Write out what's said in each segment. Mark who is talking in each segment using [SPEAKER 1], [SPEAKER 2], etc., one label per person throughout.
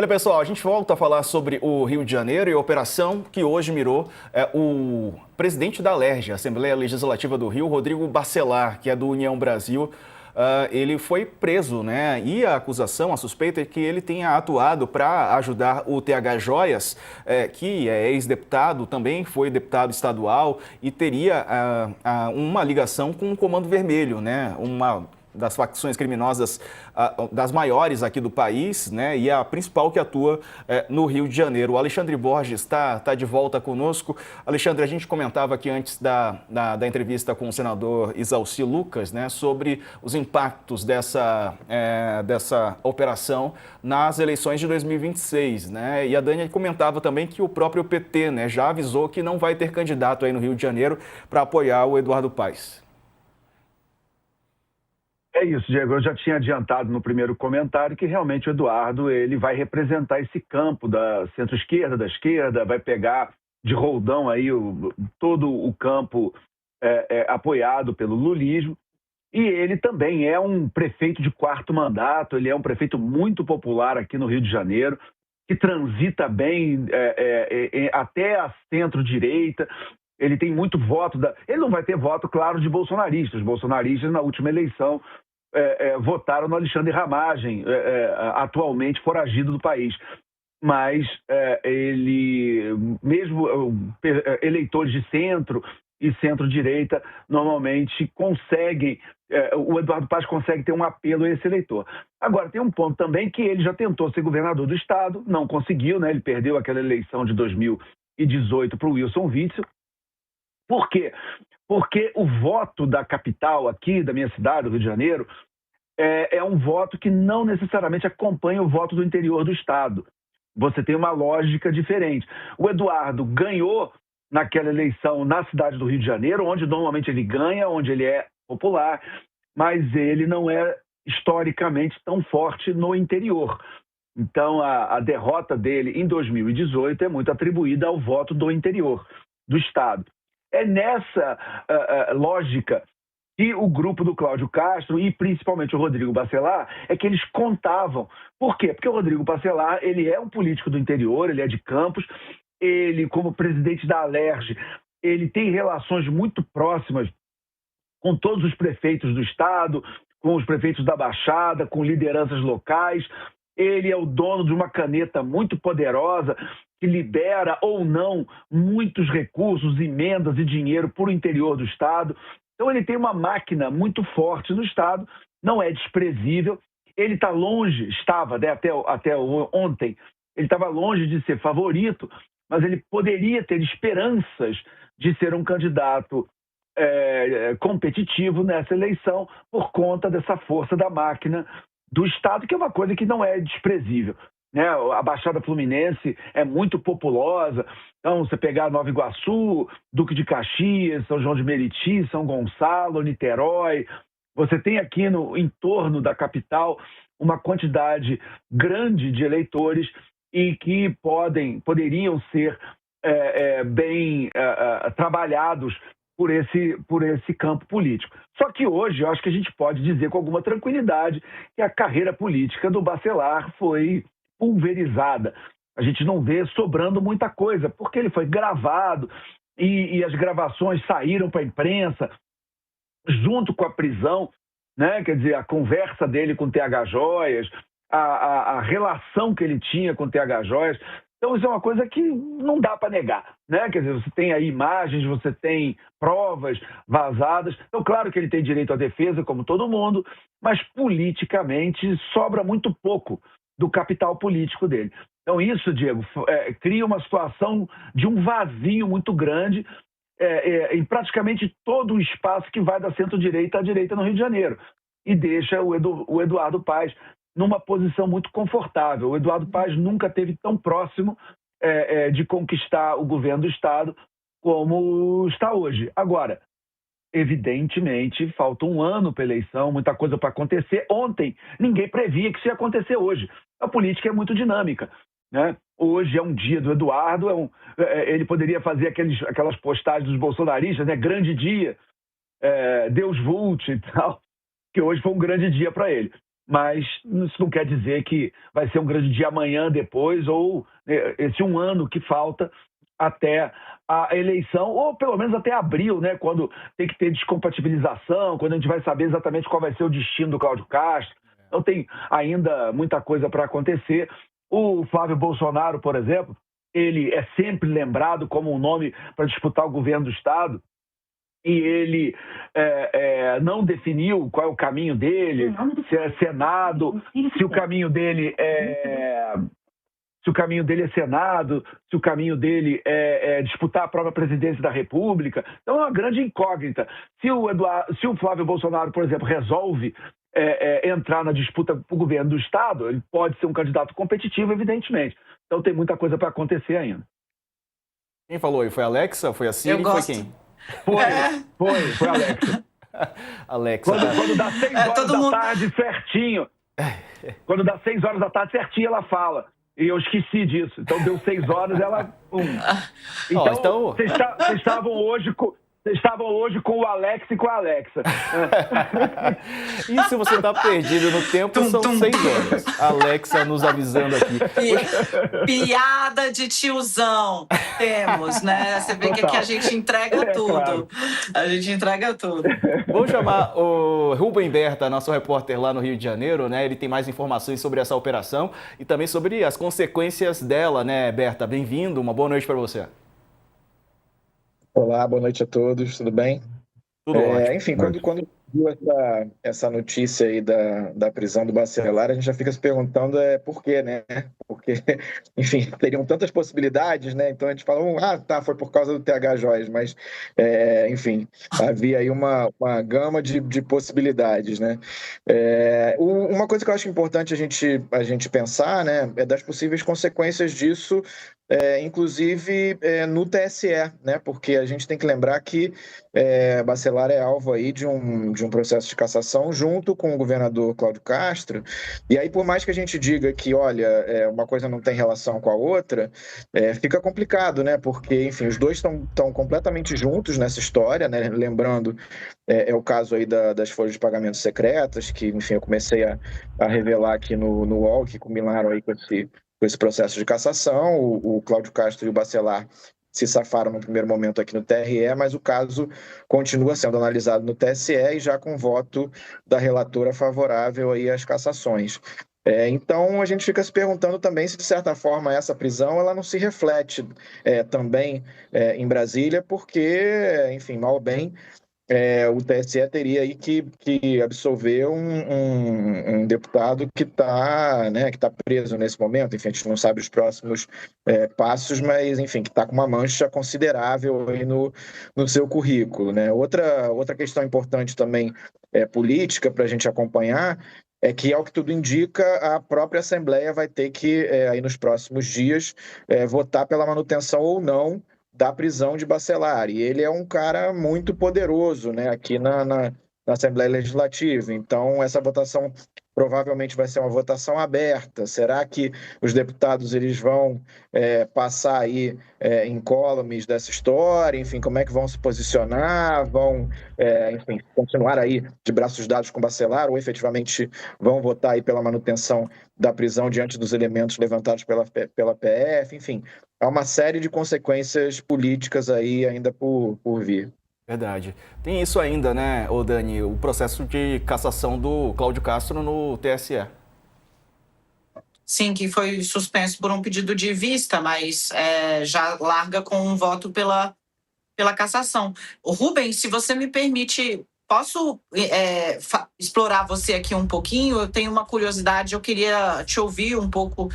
[SPEAKER 1] Olha, pessoal, a gente volta a falar sobre o Rio de Janeiro e a operação que hoje mirou o presidente da Alerj, Assembleia Legislativa do Rio, Rodrigo Bacelar, que é do União Brasil. Ele foi preso, né? E a acusação, a suspeita é que ele tenha atuado para ajudar o TH Joias, que é ex-deputado, também foi deputado estadual e teria uma ligação com o Comando Vermelho, né? Uma das facções criminosas das maiores aqui do país, né? E a principal que atua no Rio de Janeiro. O Alexandre Borges está de volta conosco. Alexandre, a gente comentava aqui antes da entrevista com o senador Isalci Lucas, né, sobre os impactos dessa operação nas eleições de 2026, né? E a Dani comentava também que o próprio PT, né, já avisou que não vai ter candidato aí no Rio de Janeiro para apoiar o Eduardo Paes.
[SPEAKER 2] É isso, Diego. Eu já tinha adiantado no primeiro comentário que realmente o Eduardo ele vai representar esse campo da centro-esquerda, da esquerda, vai pegar de roldão aí todo o campo apoiado pelo lulismo. E ele também é um prefeito de quarto mandato, ele é um prefeito muito popular aqui no Rio de Janeiro, que transita bem até a centro-direita. Ele tem muito voto. Ele não vai ter voto, claro, de bolsonaristas. Os bolsonaristas, na última eleição, votaram no Alexandre Ramagem, atualmente foragido do país. Mas ele, mesmo eleitores de centro e centro-direita, normalmente conseguem, o Eduardo Paes consegue ter um apelo a esse eleitor. Agora, tem um ponto também que ele já tentou ser governador do estado, não conseguiu, né? Ele perdeu aquela eleição de 2018 para o Wilson Witzel. Por quê? Porque o voto da capital aqui, da minha cidade, do Rio de Janeiro, é um voto que não necessariamente acompanha o voto do interior do estado. Você tem uma lógica diferente. O Eduardo ganhou naquela eleição na cidade do Rio de Janeiro, onde normalmente ele ganha, onde ele é popular, mas ele não é historicamente tão forte no interior. Então, a derrota dele em 2018 é muito atribuída ao voto do interior do estado. É nessa lógica que o grupo do Cláudio Castro e principalmente o Rodrigo Bacelar é que eles contavam. Por quê? Porque o Rodrigo Bacelar, ele é um político do interior, ele é de Campos, ele, como presidente da Alerj, ele tem relações muito próximas com todos os prefeitos do estado, com os prefeitos da Baixada, com lideranças locais. Ele é o dono de uma caneta muito poderosa que libera ou não muitos recursos, emendas e dinheiro para o interior do estado. Então ele tem uma máquina muito forte no estado, não é desprezível. Ele está longe, estava, né, até ontem, ele estava longe de ser favorito, mas ele poderia ter esperanças de ser um candidato competitivo nessa eleição por conta dessa força da máquina do estado, que é uma coisa que não é desprezível, né? A Baixada Fluminense é muito populosa. Então, você pegar Nova Iguaçu, Duque de Caxias, São João de Meriti, São Gonçalo, Niterói, você tem aqui no entorno da capital uma quantidade grande de eleitores e que poderiam ser bem trabalhados por esse campo político. Só que hoje eu acho que a gente pode dizer com alguma tranquilidade que a carreira política do Bacelar foi pulverizada. A gente não vê sobrando muita coisa, porque ele foi gravado e as gravações saíram para a imprensa junto com a prisão, né? Quer dizer, a conversa dele com o TH Joias, a relação que ele tinha com o TH Joias. Então, isso é uma coisa que não dá para negar, né? Quer dizer, você tem aí imagens, você tem provas vazadas. Então, claro que ele tem direito à defesa, como todo mundo, mas politicamente sobra muito pouco do capital político dele. Então, isso, Diego, cria uma situação de um vazio muito grande em praticamente todo o espaço que vai da centro-direita à direita no Rio de Janeiro e deixa o Eduardo Paes numa posição muito confortável. O Eduardo Paes nunca esteve tão próximo de conquistar o governo do estado como está hoje. Agora, evidentemente, falta um ano para a eleição, muita coisa para acontecer. Ontem, ninguém previa que isso ia acontecer hoje. A política é muito dinâmica, né? Hoje é um dia do Eduardo, ele poderia fazer aquelas postagens dos bolsonaristas, né? Grande dia, Deus Vult e tal, que hoje foi um grande dia para ele. mas isso não quer dizer que vai ser um grande dia amanhã, depois, ou esse um ano que falta até a eleição, ou pelo menos até abril, né, quando tem que ter descompatibilização, quando a gente vai saber exatamente qual vai ser o destino do Cláudio Castro. Então tem ainda muita coisa para acontecer. O Flávio Bolsonaro, por exemplo, ele é sempre lembrado como um nome para disputar o governo do Estado, e ele não definiu qual é o caminho dele, se é Senado, se o caminho dele é Senado, se o caminho dele é disputar a própria presidência da República. Então é uma grande incógnita. Se o Flávio Bolsonaro, por exemplo, resolve entrar na disputa para o governo do Estado, ele pode ser um candidato competitivo, evidentemente. Então tem muita coisa para acontecer ainda.
[SPEAKER 1] Quem falou aí? Foi a Alexa? Foi a Siri? Foi quem?
[SPEAKER 2] Foi a Alexa.
[SPEAKER 1] Alexa.
[SPEAKER 2] Quando dá 6 horas da tarde certinho, quando dá 6 horas da tarde certinho, ela fala. E eu esqueci disso. Então deu 6 horas, ela... Então, vocês estavam hoje com o Alex e com a Alexa.
[SPEAKER 1] E se você está perdido no tempo, são 6 horas. A Alexa nos avisando aqui.
[SPEAKER 3] Piada de tiozão temos, né? Você vê que aqui a gente entrega tudo. Claro. A gente entrega tudo.
[SPEAKER 1] Vamos chamar o Rubem Berta, nosso repórter lá no Rio de Janeiro, né? Ele tem mais informações sobre essa operação e também sobre as consequências dela, né, Berta? Bem-vindo, uma boa noite para você.
[SPEAKER 4] Olá, boa noite a todos, tudo bem?
[SPEAKER 1] Tudo ótimo.
[SPEAKER 4] Enfim, quando viu essa notícia aí da prisão do Bacelar, a gente já fica se perguntando por quê, né? Porque, enfim, teriam tantas possibilidades, né? Então a gente fala, foi por causa do TH Joias, mas, enfim, havia aí uma gama de possibilidades, né? Uma coisa que eu acho importante a gente pensar, né, é das possíveis consequências disso, inclusive no TSE, né? Porque a gente tem que lembrar que Bacelar é alvo aí de um processo de cassação junto com o governador Cláudio Castro, e aí por mais que a gente diga que, olha, uma coisa não tem relação com a outra, fica complicado, né? Porque, enfim, os dois estão completamente juntos nessa história, né? Lembrando, é o caso aí das folhas de pagamento secretas, que, enfim, eu comecei a revelar aqui no UOL, que combinaram aí com esse processo de cassação. O Cláudio Castro e o Bacelar se safaram no primeiro momento aqui no TRE, mas o caso continua sendo analisado no TSE e já com voto da relatora favorável aí às cassações. Então, a gente fica se perguntando também se, de certa forma, essa prisão ela não se reflete também em Brasília, porque, enfim, mal ou bem, o TSE teria aí que absolver um deputado que está preso nesse momento. Enfim, a gente não sabe os próximos passos, mas, enfim, que está com uma mancha considerável aí no seu currículo, né? Outra questão importante também política para a gente acompanhar é que, ao que tudo indica, a própria Assembleia vai ter que, aí nos próximos dias, votar pela manutenção ou não da prisão de Bacelar. E ele é um cara muito poderoso, né, aqui na Assembleia Legislativa. Então, essa votação provavelmente vai ser uma votação aberta. Será que os deputados eles vão passar aí incólumes dessa história? Enfim, como é que vão se posicionar? Vão, enfim, continuar aí de braços dados com Bacelar ou efetivamente vão votar aí pela manutenção da prisão diante dos elementos levantados pela PF? Enfim, há uma série de consequências políticas aí ainda por vir.
[SPEAKER 1] Verdade. Tem isso ainda, né, Dani, o processo de cassação do Cláudio Castro no TSE.
[SPEAKER 3] Sim, que foi suspenso por um pedido de vista, mas já larga com um voto pela cassação. O Rubens, se você me permite, posso explorar você aqui um pouquinho? Eu tenho uma curiosidade, eu queria te ouvir um pouco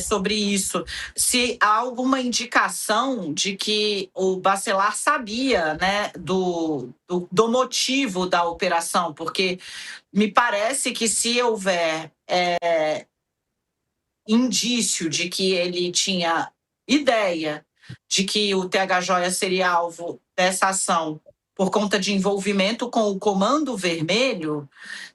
[SPEAKER 3] sobre isso. Se há alguma indicação de que o Bacelar sabia, né, do motivo da operação, porque me parece que se houver indício de que ele tinha ideia de que o TH Joias seria alvo dessa ação por conta de envolvimento com o Comando Vermelho,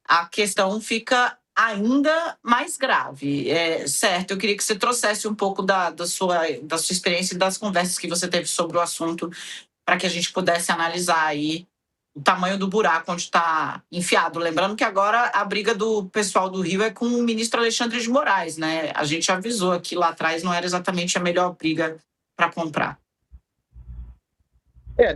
[SPEAKER 3] a questão fica ainda mais grave. Certo, eu queria que você trouxesse um pouco da sua experiência e das conversas que você teve sobre o assunto para que a gente pudesse analisar aí o tamanho do buraco onde está enfiado. Lembrando que agora a briga do pessoal do Rio é com o ministro Alexandre de Moraes, né? A gente avisou aqui lá atrás, não era exatamente a melhor briga para comprar.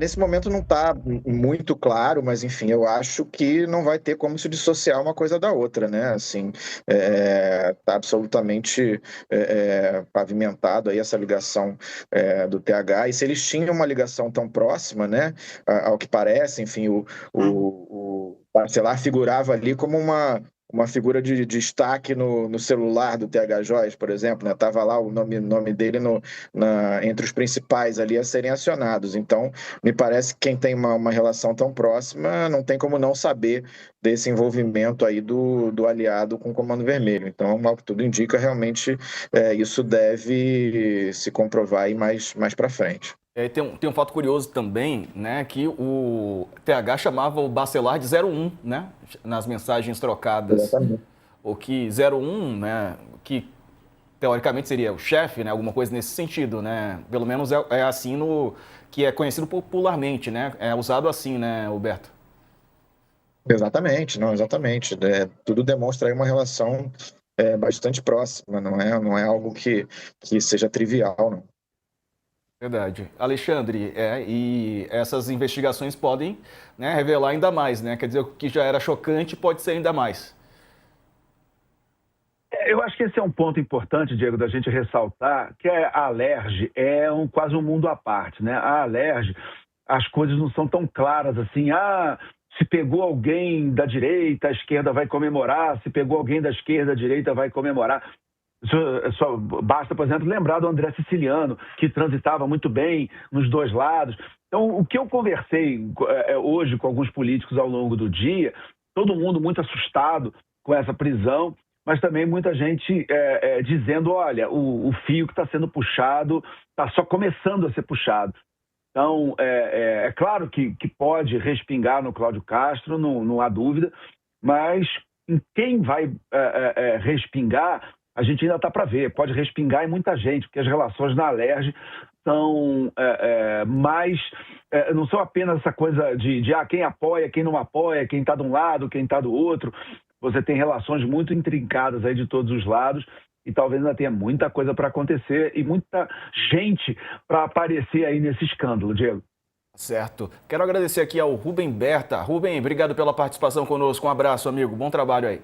[SPEAKER 4] Nesse momento não está muito claro, mas enfim, eu acho que não vai ter como se dissociar uma coisa da outra, né? Assim, está absolutamente pavimentado aí essa ligação do TH, e se eles tinham uma ligação tão próxima, né? Ao que parece, enfim, o Bacelar figurava ali como uma figura de destaque no celular do TH Joyce, por exemplo, né? Tava lá o nome dele entre os principais ali a serem acionados. Então, me parece que quem tem uma relação tão próxima não tem como não saber desse envolvimento aí do aliado com o Comando Vermelho. Então, ao que tudo indica, realmente isso deve se comprovar aí mais para frente.
[SPEAKER 1] Tem um fato curioso também, né, que o TH chamava o Bacelar de 01, né, nas mensagens trocadas.
[SPEAKER 4] Exatamente.
[SPEAKER 1] O que 01, né, que teoricamente seria o chefe, né, alguma coisa nesse sentido, né, pelo menos é assim que é conhecido popularmente, né, é usado assim, né, Huberto?
[SPEAKER 4] Exatamente, não, exatamente. Tudo demonstra aí uma relação bastante próxima, não é algo que seja trivial, não.
[SPEAKER 1] Verdade. Alexandre, e essas investigações podem, né, revelar ainda mais, né? Quer dizer, o que já era chocante pode ser ainda mais.
[SPEAKER 2] Eu acho que esse é um ponto importante, Diego, da gente ressaltar, que a Alerj é quase um mundo à parte, né? A Alerj, as coisas não são tão claras assim, se pegou alguém da direita, a esquerda vai comemorar, se pegou alguém da esquerda, a direita vai comemorar. Só basta, por exemplo, lembrar do André Siciliano, que transitava muito bem nos dois lados. Então, o que eu conversei hoje com alguns políticos ao longo do dia, todo mundo muito assustado com essa prisão, mas também muita gente dizendo, olha, o fio que está sendo puxado está só começando a ser puxado. Então, é claro que pode respingar no Cláudio Castro, não há dúvida, mas em quem vai respingar, a gente ainda está para ver. Pode respingar em muita gente, porque as relações na Alerj são não são apenas essa coisa de quem apoia, quem não apoia, quem está de um lado, quem está do outro. Você tem relações muito intrincadas aí de todos os lados e talvez ainda tenha muita coisa para acontecer e muita gente para aparecer aí nesse escândalo, Diego.
[SPEAKER 1] Certo. Quero agradecer aqui ao Rubem Berta. Rubem, obrigado pela participação conosco. Um abraço, amigo. Bom trabalho aí.